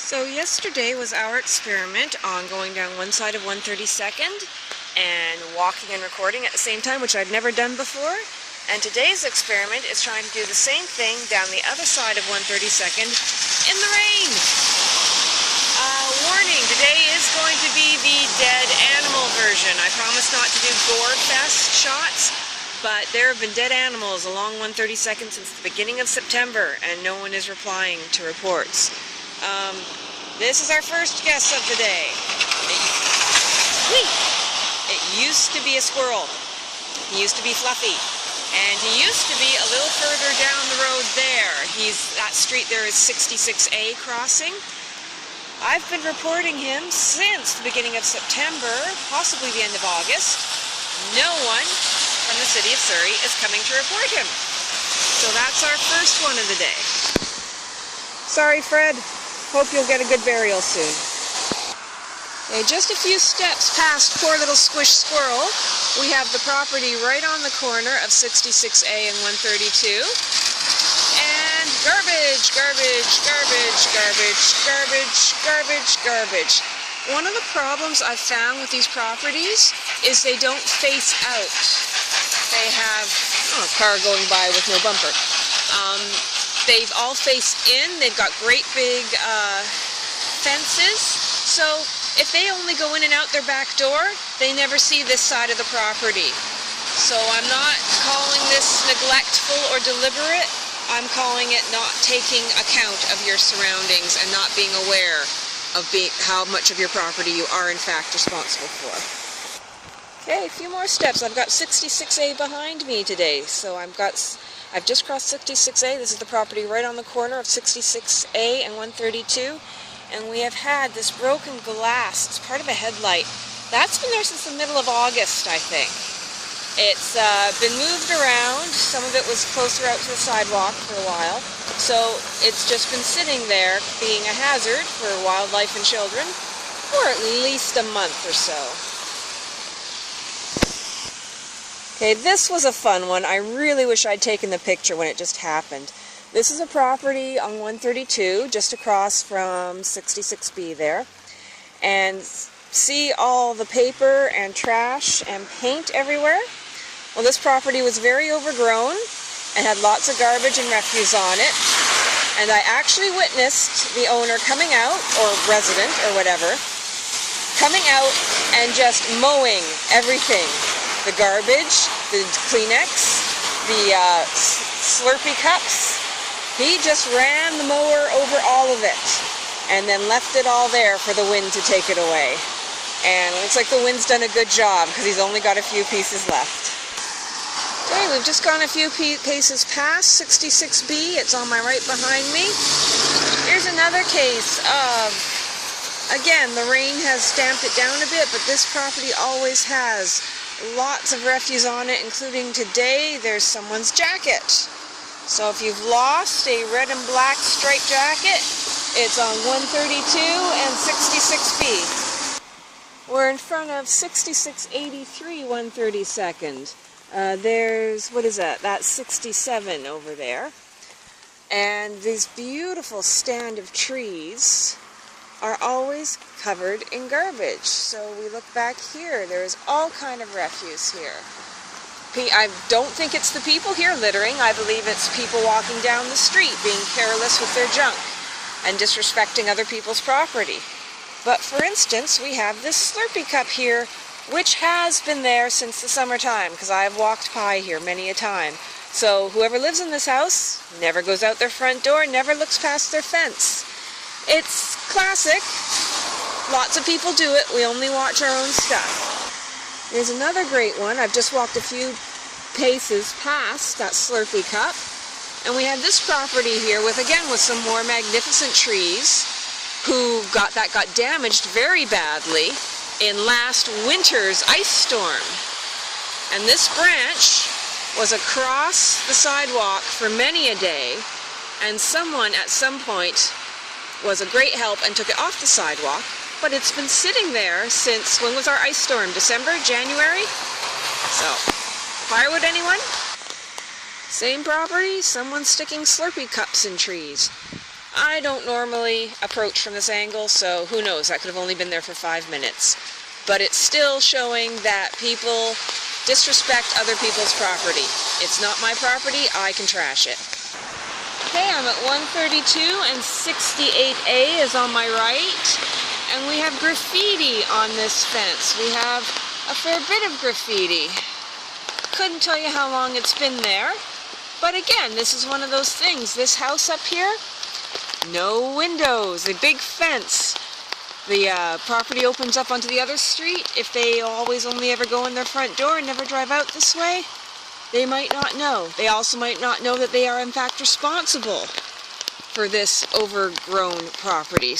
So yesterday was our experiment on going down one side of 132nd and walking and recording at the same time, which I'd never done before. And today's experiment is trying to do the same thing down the other side of 132nd in the rain. Warning, today is going to be the dead animal version. I promise not to do gore fest shots, but there have been dead animals along 132nd since the beginning of September, and no one is replying to reports. This is our first guess of the day. It used to be a squirrel. He used to be fluffy. And he used to be a little further down the road there. That street there is 66A crossing. I've been reporting him since the beginning of September, possibly the end of August. No one from the City of Surrey is coming to report him. So that's our first one of the day. Sorry, Fred. Hope you'll get a good burial soon. Okay, just a few steps past poor little squish squirrel, we have the property right on the corner of 66A and 132. And garbage, garbage, garbage, garbage, garbage, garbage, garbage. One of the problems I've found with these properties is they don't face out. They have a car going by with no bumper. They've all faced in. They've got great big fences. So if they only go in and out their back door, they never see this side of the property. So I'm not calling this neglectful or deliberate. I'm calling it not taking account of your surroundings and not being aware of how much of your property you are in fact responsible for. Okay, a few more steps. I've got 66A behind me today. So I've just crossed 66A. This is the property right on the corner of 66A and 132. And we have had this broken glass. It's part of a headlight. That's been there since the middle of August, I think. It's been moved around. Some of it was closer out to the sidewalk for a while. So it's just been sitting there being a hazard for wildlife and children for at least a month or so. Okay, this was a fun one. I really wish I'd taken the picture when it just happened. This is a property on 132, just across from 66B there. And see all the paper and trash and paint everywhere? Well, this property was very overgrown and had lots of garbage and refuse on it. And I actually witnessed the owner coming out, or resident, or whatever, coming out and just mowing everything. The garbage, the Kleenex, the Slurpee cups. He just ran the mower over all of it and then left it all there for the wind to take it away. And it looks like the wind's done a good job because he's only got a few pieces left. Okay, we've just gone a few paces past 66B. It's on my right behind me. Here's another case of, again, the rain has stamped it down a bit, but this property always has lots of refuse on it, including today there's someone's jacket. So if you've lost a red and black striped jacket, it's on 132 and 66B. We're in front of 6683 132nd. There's, what is that? That's 67 over there. And these beautiful stand of trees are always covered in garbage. So we look back here, there's all kind of refuse here. I don't think it's the people here littering. I believe it's people walking down the street being careless with their junk and disrespecting other people's property. But for instance, we have this Slurpee cup here, which has been there since the summertime, because I have walked by here many a time. So whoever lives in this house never goes out their front door, never looks past their fence. It's classic. Lots of people do it. We only watch our own stuff. There's another great one. I've just walked a few paces past that Slurpee cup. And we have this property here with some more magnificent trees got damaged very badly in last winter's ice storm. And this branch was across the sidewalk for many a day, and someone at some point was a great help and took it off the sidewalk. But it's been sitting there since, when was our ice storm? December? January? So, firewood anyone? Same property, someone's sticking Slurpee cups in trees. I don't normally approach from this angle, so who knows, that could have only been there for 5 minutes. But it's still showing that people disrespect other people's property. It's not my property, I can trash it. Okay, I'm at 132 and 68A is on my right. And we have graffiti on this fence. We have a fair bit of graffiti. Couldn't tell you how long it's been there. But again, this is one of those things. This house up here, no windows, a big fence. The property opens up onto the other street. If they always only ever go in their front door and never drive out this way, they might not know. They also might not know that they are in fact responsible for this overgrown property.